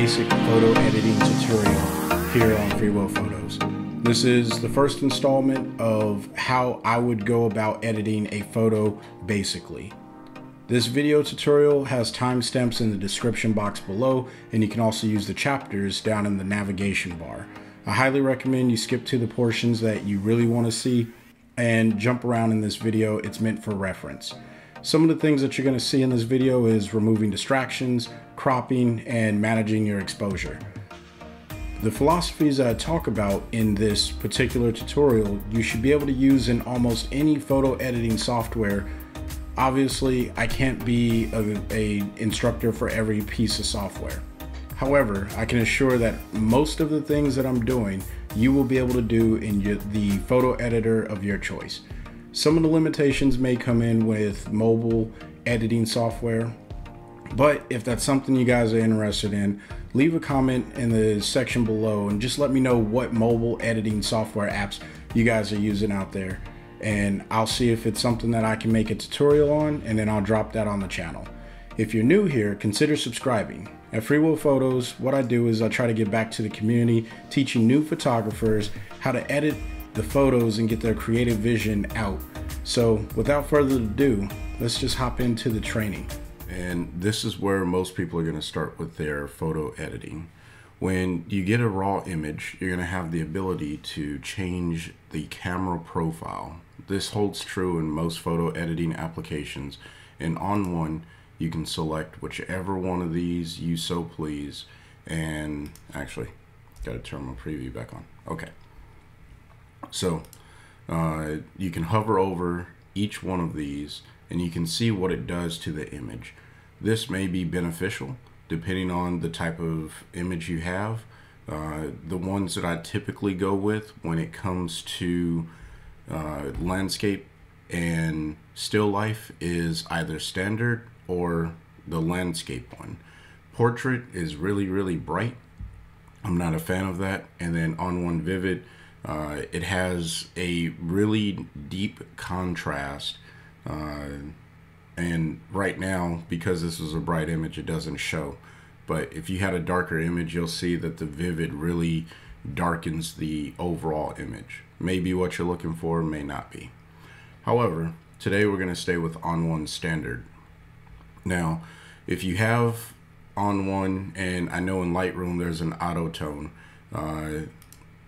basic photo editing tutorial here on Freewill Photos. This is the first installment of how I would go about editing a photo basically. This video tutorial has timestamps in the description box below, and you can also use the chapters down in the navigation bar. I highly recommend you skip to the portions that you really want to see and jump around in this video. It's meant for reference. Some of the things that you're going to see in this video is removing distractions, cropping, and managing your exposure. The philosophies that I talk about in this particular tutorial, you should be able to use in almost any photo editing software. Obviously, I can't be an instructor for every piece of software. However, I can assure that most of the things that I'm doing, you will be able to do in the photo editor of your choice. Some of the limitations may come in with mobile editing software, but if that's something you guys are interested in, leave a comment in the section below and just let me know what mobile editing software apps you guys are using out there, and I'll see if it's something that I can make a tutorial on, and then I'll drop that on the channel. If you're new here, consider subscribing. At Freewill Photos, what I do is I try to give back to the community, teaching new photographers how to edit the photos and get their creative vision out. So without further ado, let's just hop into the training. And this is where most people are going to start with their photo editing. When you get a raw image, you're going to have the ability to change the camera profile. This holds true in most photo editing applications, and on one you can select whichever one of these you so please. And actually, got to turn my preview back on. Okay. So you can hover over each one of these and you can see what it does to the image. This may be beneficial depending on the type of image you have. The ones that I typically go with when it comes to landscape and still life is either standard or the landscape one. Portrait is really bright. I'm not a fan of that. And then on one vivid, it has a really deep contrast, and right now, because this is a bright image, it doesn't show. But if you had a darker image, you'll see that the vivid really darkens the overall image. Maybe what you're looking for, may not be. However, today we're going to stay with on1 standard. Now, if you have on1, and I know in Lightroom there's an auto tone,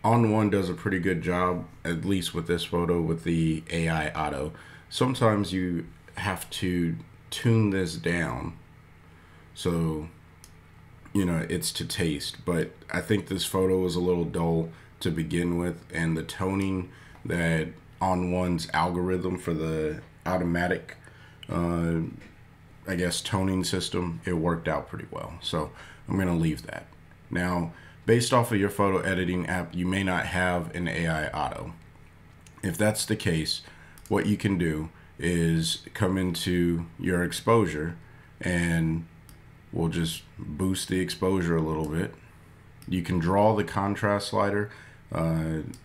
on1 does a pretty good job, at least with this photo, with the AI auto. Sometimes you have to tune this down so, you know, it's to taste. But I think this photo is a little dull to begin with, and the toning that on1's algorithm for the automatic, I guess, toning system, it worked out pretty well. So I'm going to leave that. Now, based off of your photo editing app, you may not have an AI auto. If that's the case, what you can do is come into your exposure, and we'll just boost the exposure a little bit. You can draw the contrast slider, and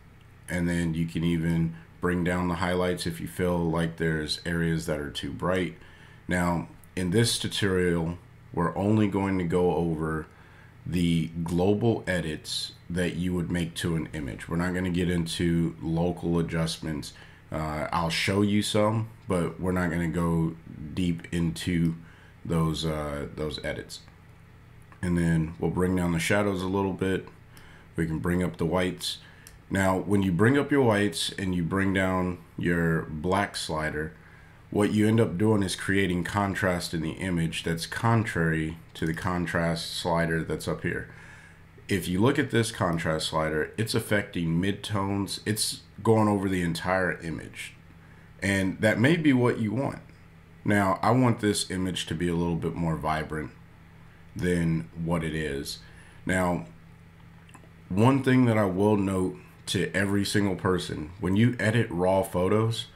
then you can even bring down the highlights if you feel like there's areas that are too bright. Now, in this tutorial, we're only going to go over the global edits that you would make to an image. We're not going to get into local adjustments. I'll show you some, but we're not going to go deep into those edits. And then we'll bring down the shadows a little bit. We can bring up the whites. Now, when you bring up your whites and you bring down your black slider, what you end up doing is creating contrast in the image that's contrary to the contrast slider that's up here. If you look at this contrast slider, it's affecting midtones. It's going over the entire image. And that may be what you want. Now, I want this image to be a little bit more vibrant than what it is. Now, one thing that I will note to every single person, when you edit raw photos,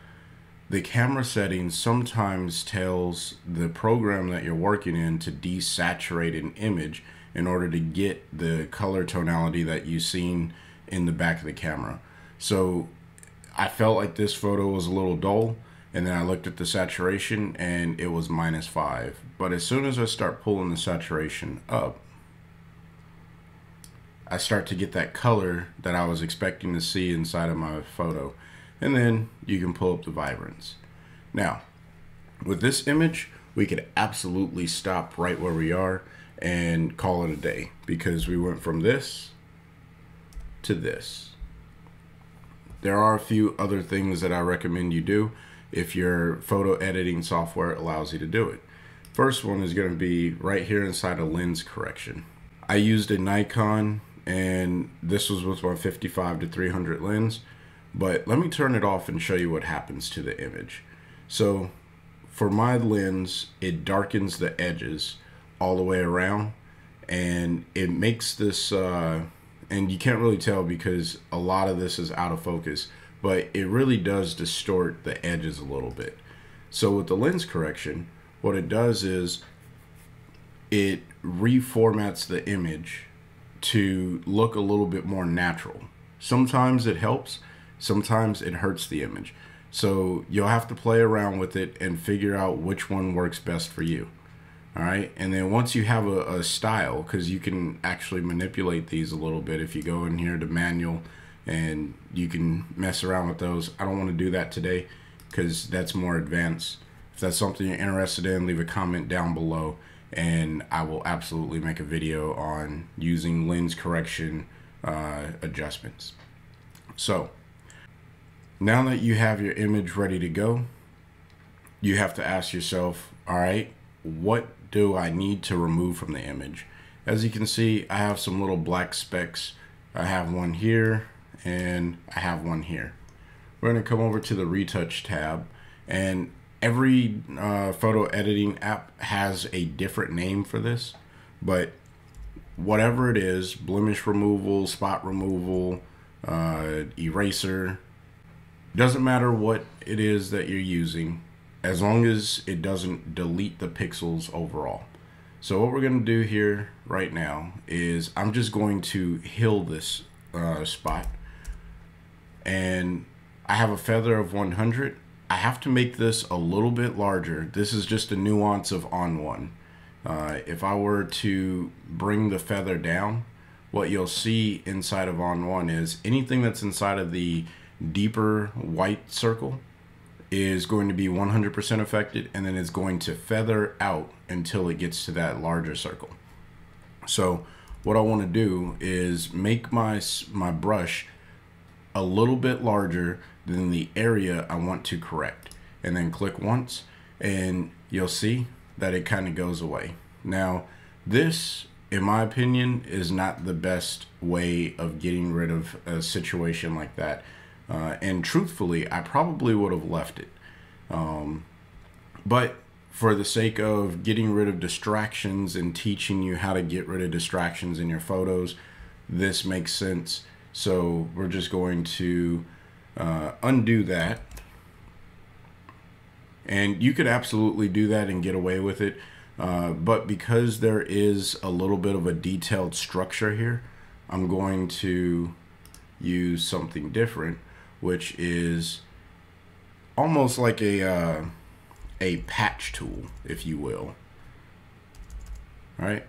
the camera settings sometimes tells the program that you're working in to desaturate an image in order to get the color tonality that you've seen in the back of the camera. So I felt like this photo was a little dull, and then I looked at the saturation and it was -5. But as soon as I start pulling the saturation up, I start to get that color that I was expecting to see inside of my photo. And then you can pull up the vibrance. Now, with this image, we could absolutely stop right where we are and call it a day, because we went from this to this. There are a few other things that I recommend you do if your photo editing software allows you to do it. First one is going to be right here inside of lens correction. I used a Nikon, and this was with my 55-300 lens, but let me turn it off and show you what happens to the image. So for my lens, it darkens the edges all the way around, and it makes this and you can't really tell because a lot of this is out of focus, but it really does distort the edges a little bit. So with the lens correction, what it does is it reformats the image to look a little bit more natural. Sometimes it helps, sometimes it hurts the image. So you'll have to play around with it and figure out which one works best for you. All right, and then once you have a style, because you can actually manipulate these a little bit if you go in here to manual, and you can mess around with those. I don't want to do that today because that's more advanced. If that's something you're interested in, leave a comment down below, and I will absolutely make a video on using lens correction adjustments. So now that you have your image ready to go, you have to ask yourself, all right, what do I need to remove from the image? As you can see, I have some little black specks. I have one here and I have one here. We're going to come over to the retouch tab, and every photo editing app has a different name for this, but whatever it is, blemish removal, spot removal, eraser, doesn't matter what it is that you're using, as long as it doesn't delete the pixels overall. So what we're going to do here right now is I'm just going to heal this spot, and I have a feather of 100. I have to make this a little bit larger. This is just a nuance of ON1. If I were to bring the feather down, what you'll see inside of ON1 is anything that's inside of the deeper white circle is going to be 100% affected, and then it's going to feather out until it gets to that larger circle. So what I want to do is make my brush a little bit larger than the area I want to correct, and then click once and you'll see that it kind of goes away. Now this, in my opinion, is not the best way of getting rid of a situation like that. And truthfully, I probably would have left it. But for the sake of getting rid of distractions and teaching you how to get rid of distractions in your photos, this makes sense. So we're just going to undo that. And you could absolutely do that and get away with it. But because there is a little bit of a detailed structure here, I'm going to use something different, which is almost like a patch tool, if you will. All right,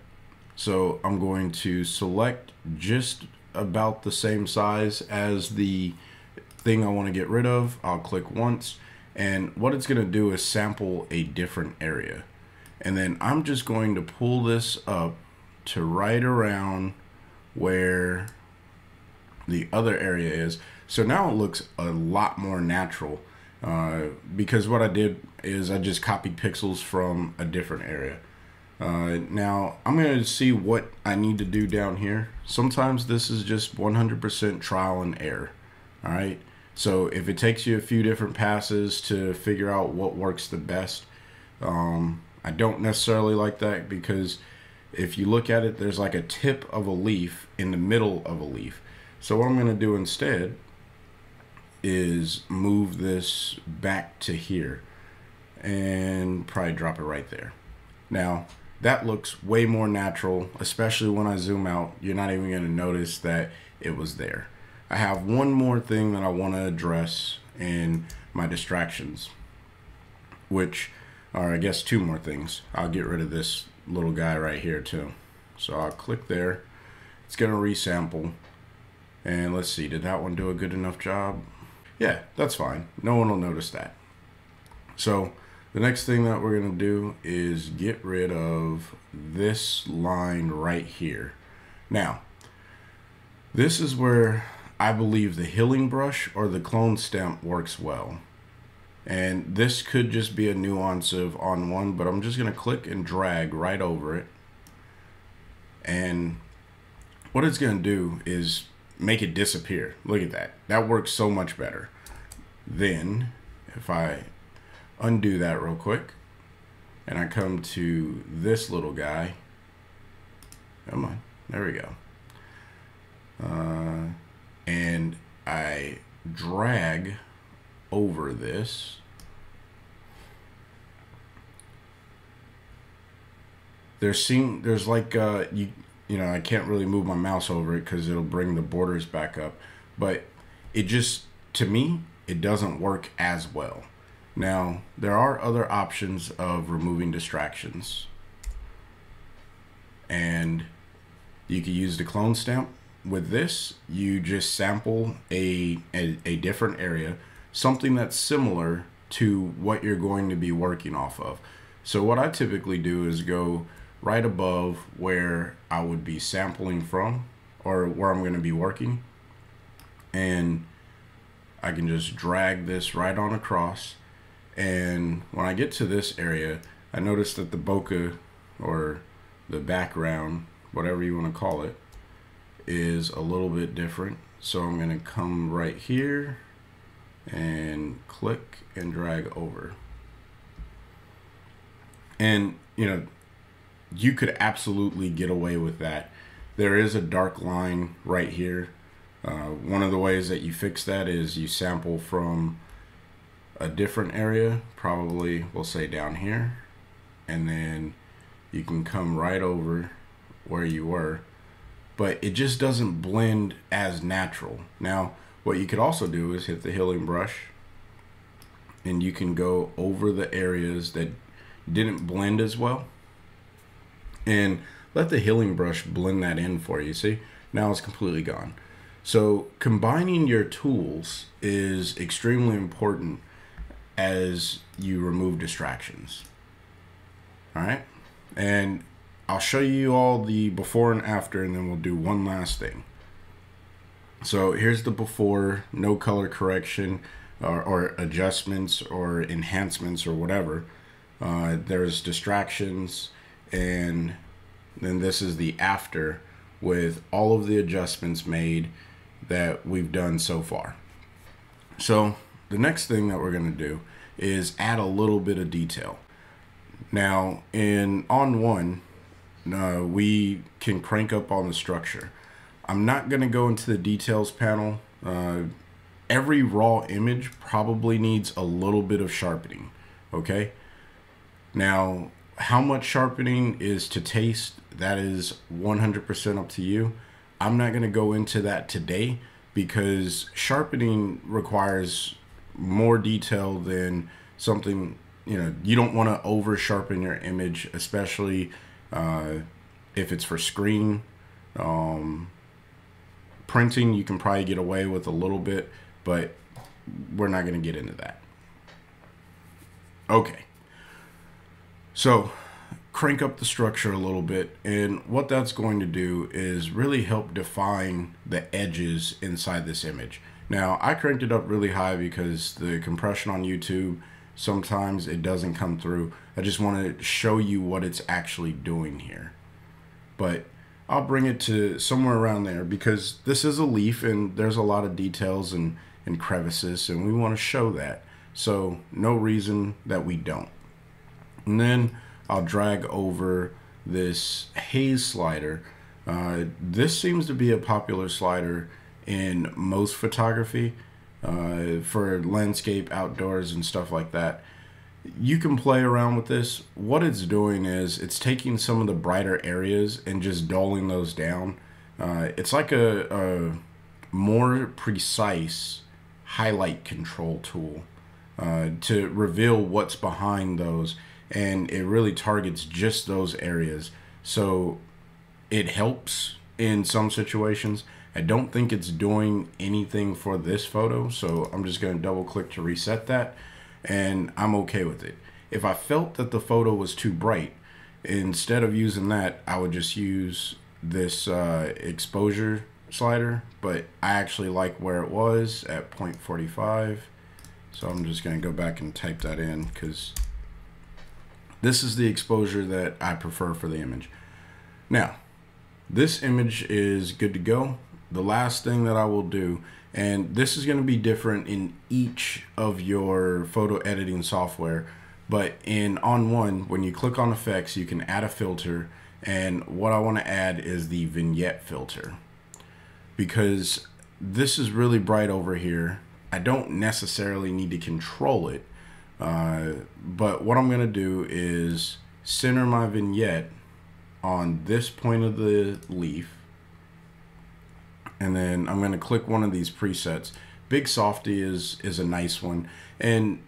so I'm going to select just about the same size as the thing I want to get rid of. I'll click once, and what it's going to do is sample a different area, and then I'm just going to pull this up to right around where the other area is. So now it looks a lot more natural, because what I did is I just copied pixels from a different area. Now I'm going to see what I need to do down here. Sometimes this is just 100% trial and error. All right, so if it takes you a few different passes to figure out what works the best, I don't necessarily like that, because if you look at it, there's like a tip of a leaf in the middle of a leaf. So what I'm going to do instead is move this back to here and probably drop it right there. Now that looks way more natural, especially when I zoom out. You're not even going to notice that it was there. I have one more thing that I want to address in my distractions, which are, I guess, two more things. I'll get rid of this little guy right here too. So I'll click there. It's going to resample. And let's see, did that one do a good enough job? Yeah, that's fine. No one will notice that. So the next thing that we're going to do is get rid of this line right here. Now, this is where I believe the healing brush or the clone stamp works well. And this could just be a nuance of on one, but I'm just going to click and drag right over it. And what it's going to do is make it disappear. Look at that. That works so much better. Then if I undo that real quick and I come to this little guy, come on, there we go. And I drag over this. There's like you know, I can't really move my mouse over it because it'll bring the borders back up, but it just, to me, it doesn't work as well. Now, there are other options of removing distractions, and you can use the clone stamp. With this, you just sample a different area, something that's similar to what you're going to be working off of. So what I typically do is go right above where I would be sampling from, or where I'm going to be working, and I can just drag this right on across. And when I get to this area, I notice that the bokeh, or the background, whatever you want to call it, is a little bit different. So I'm going to come right here and click and drag over. And you know, you could absolutely get away with that. There is a dark line right here. One of the ways that you fix that is you sample from a different area, probably we'll say down here, and then you can come right over where you were, but it just doesn't blend as natural. Now, what you could also do is hit the healing brush, and you can go over the areas that didn't blend as well, and let the healing brush blend that in for you. See, now it's completely gone. So combining your tools is extremely important as you remove distractions. All right, and I'll show you all the before and after, and then we'll do one last thing. So here's the before, no color correction or adjustments or enhancements or whatever. There's distractions, and then this is the after with all of the adjustments made that we've done so far. So the next thing that we're going to do is add a little bit of detail. Now in on one, we can crank up on the structure. I'm not going to go into the details panel. Every raw image probably needs a little bit of sharpening. Okay. Now, how much sharpening is to taste, that is 100% up to you. I'm not going to go into that today because sharpening requires more detail than something, you know, you don't want to over sharpen your image, especially if it's for screen. Printing, you can probably get away with a little bit, but we're not going to get into that. Okay. So crank up the structure a little bit, and what that's going to do is really help define the edges inside this image. Now, I cranked it up really high because the compression on YouTube, sometimes it doesn't come through. I just want to show you what it's actually doing here. But I'll bring it to somewhere around there because this is a leaf and there's a lot of details and crevices, and we want to show that. So no reason that we don't. And then I'll drag over this haze slider. This seems to be a popular slider in most photography for landscape, outdoors, and stuff like that. You can play around with this. What it's doing is it's taking some of the brighter areas and just dulling those down. It's like a more precise highlight control tool to reveal what's behind those, and it really targets just those areas. So it helps in some situations. I don't think it's doing anything for this photo, so I'm just going to double click to reset that, and I'm okay with it. If I felt that the photo was too bright, instead of using that, I would just use this exposure slider, but I actually like where it was at 0.45. So I'm just going to go back and type that in because this is the exposure that I prefer for the image. Now, this image is good to go. The last thing that I will do, and this is going to be different in each of your photo editing software, but in ON1, when you click on effects, you can add a filter, and what I want to add is the vignette filter, because this is really bright over here. I don't necessarily need to control it, but what I'm going to do is center my vignette on this point of the leaf, and then I'm going to click one of these presets. Big Softy is a nice one, and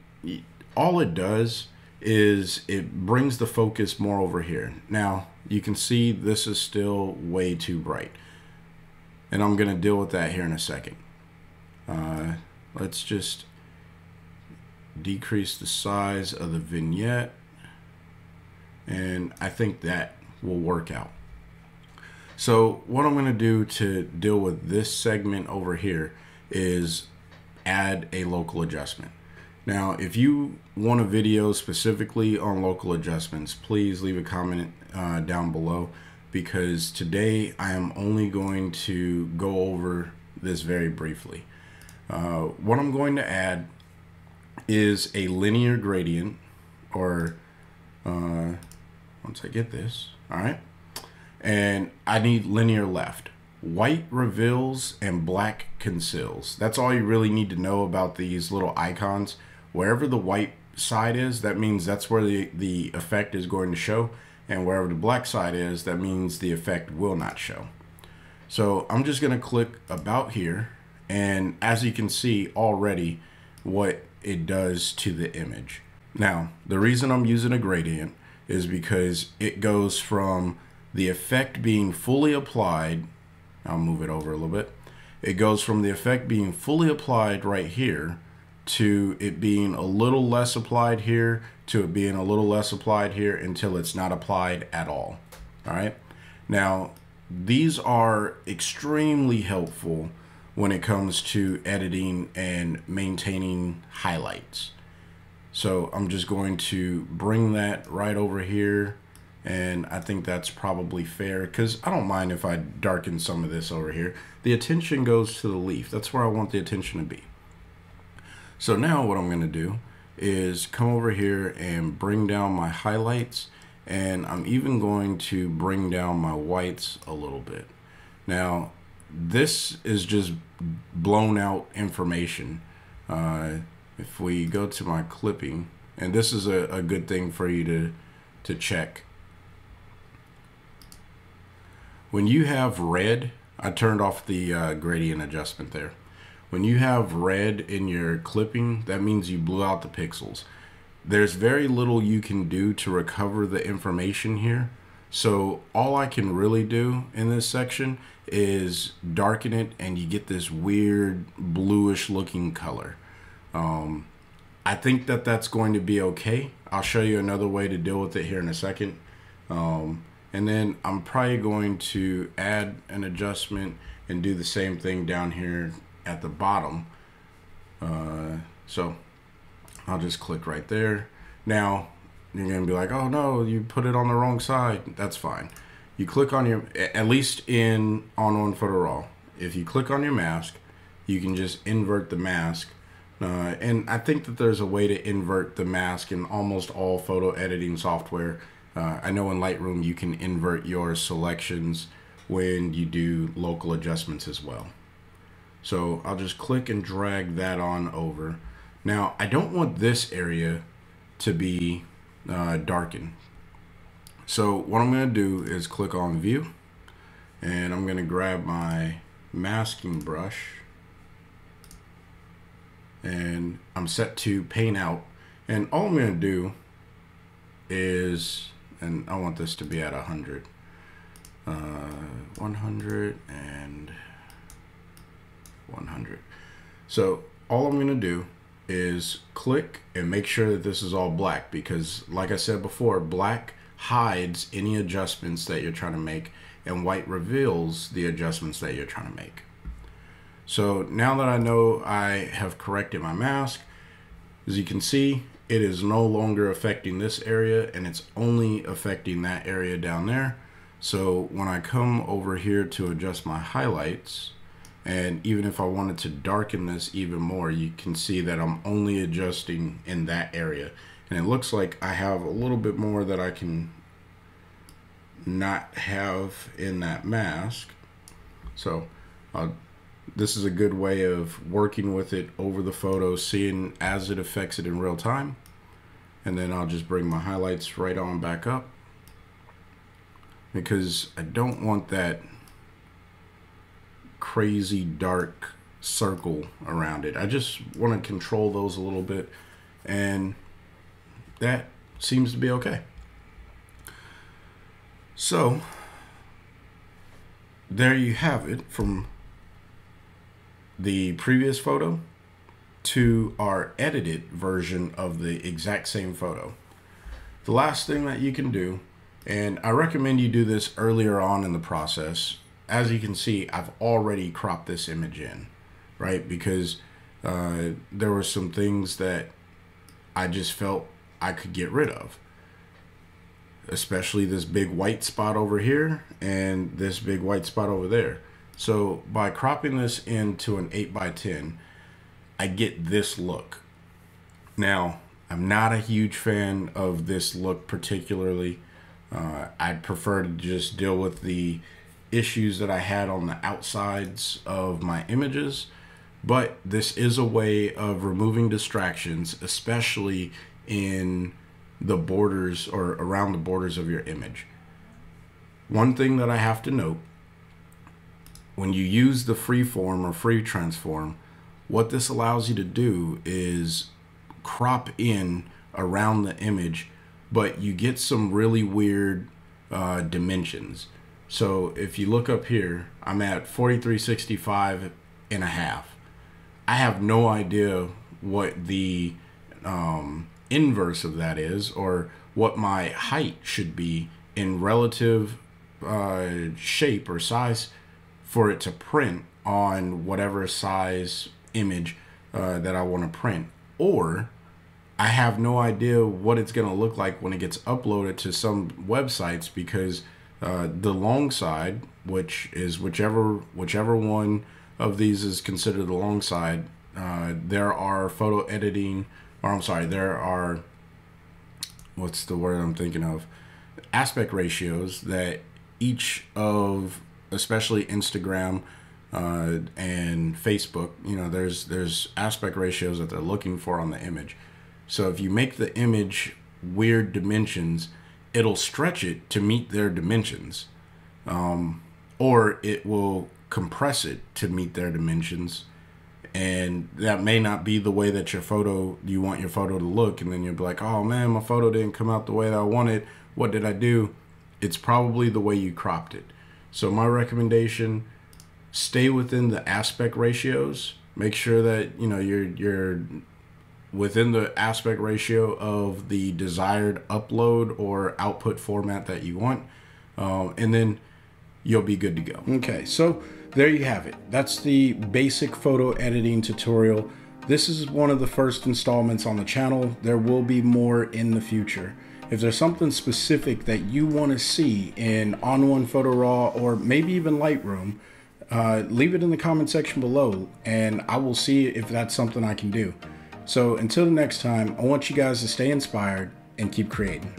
all it does is it brings the focus more over here. Now you can see this is still way too bright, and I'm going to deal with that here in a second. Let's just decrease the size of the vignette, and I think that will work out. So what I'm going to do to deal with this segment over here is add a local adjustment. Now, if you want a video specifically on local adjustments, please leave a comment down below, because today I am only going to go over this very briefly. What I'm going to add is a linear gradient, or once I get this, all right, and I need linear left. White reveals and black conceals. That's all you really need to know about these little icons. Wherever the white side is, that means that's where the effect is going to show, and wherever the black side is, that means the effect will not show. So I'm just going to click about here, and as you can see already what it does to the image. Now, the reason I'm using a gradient is because it goes from the effect being fully applied, I'll move it over a little bit, it goes from the effect being fully applied right here to it being a little less applied here, to it being a little less applied here, until it's not applied at all. All right. Now, these are extremely helpful when it comes to editing and maintaining highlights. So I'm just going to bring that right over here, and I think that's probably fair, because I don't mind if I darken some of this over here. The attention goes to the leaf. That's where I want the attention to be. So now what I'm going to do is come over here and bring down my highlights, and I'm even going to bring down my whites a little bit. Now, this is just blown out information. If we go to my clipping, and this is a good thing for you to check. When you have red, I turned off the gradient adjustment there. When you have red in your clipping, that means you blew out the pixels. There's very little you can do to recover the information here. So all I can really do in this section is darken it, and you get this weird bluish looking color. I think that that's going to be okay. I'll show you another way to deal with it here in a second. And then I'm probably going to add an adjustment and do the same thing down here at the bottom. So I'll just click right there. Now you're gonna be like, oh no, you put it on the wrong side. That's fine. You click on your, at least in ON1 Photo Raw, if you click on your mask, you can just invert the mask. And I think that there's a way to invert the mask in almost all photo editing software. I know in Lightroom you can invert your selections when you do local adjustments as well. So I'll just click and drag that on over. Now, I don't want this area to be darkened. So what I'm going to do is click on View, and I'm going to grab my masking brush, and I'm set to Paint Out. And all I'm going to do is, and I want this to be at 100. 100 and 100. So all I'm going to do is click and make sure that this is all black, because like I said before, black hides any adjustments that you're trying to make and white reveals the adjustments that you're trying to make. So now that I know I have corrected my mask, as you can see, it is no longer affecting this area and it's only affecting that area down there. So when I come over here to adjust my highlights, and even if I wanted to darken this even more, you can see that I'm only adjusting in that area. And it looks like I have a little bit more that I can not have in that mask. So this is a good way of working with it over the photo, seeing as it affects it in real time. And then I'll just bring my highlights right on back up, because I don't want that crazy dark circle around it. I just want to control those a little bit, and that seems to be okay. So there you have it, from the previous photo to our edited version of the exact same photo. The last thing that you can do, and I recommend you do this earlier on in the process. As you can see, I've already cropped this image in, right? Because there were some things that I just felt I could get rid of, especially this big white spot over here and this big white spot over there. So by cropping this into an 8x10, I get this look. Now, I'm not a huge fan of this look particularly. I'd prefer to just deal with the issues that I had on the outsides of my images, but this is a way of removing distractions, especially in the borders or around the borders of your image. One thing that I have to note, when you use the freeform or free transform, what this allows you to do is crop in around the image, but you get some really weird dimensions. So if you look up here, I'm at 4365 and a half. I have no idea what the inverse of that is, or what my height should be in relative shape or size for it to print on whatever size image that I want to print. Or I have no idea what it's going to look like when it gets uploaded to some websites, because the long side, which is whichever one of these is considered the long side, there are photo editing, or I'm sorry, there are, what's the word I'm thinking of, aspect ratios that each of, especially Instagram and Facebook, you know, there's aspect ratios that they're looking for on the image. So if you make the image weird dimensions, it'll stretch it to meet their dimensions, or it will compress it to meet their dimensions, and that may not be the way that you want your photo to look, and then you'll be like, oh man, my photo didn't come out the way that I wanted. What did I do? It's probably the way you cropped it. So my recommendation, stay within the aspect ratios. Make sure that you're within the aspect ratio of the desired upload or output format that you want, and then you'll be good to go. Okay, so there you have it. That's the basic photo editing tutorial. This is one of the first installments on the channel. There will be more in the future. If there's something specific that you want to see in ON1 Photo Raw or maybe even Lightroom, leave it in the comment section below and I will see if that's something I can do. So until the next time, I want you guys to stay inspired and keep creating.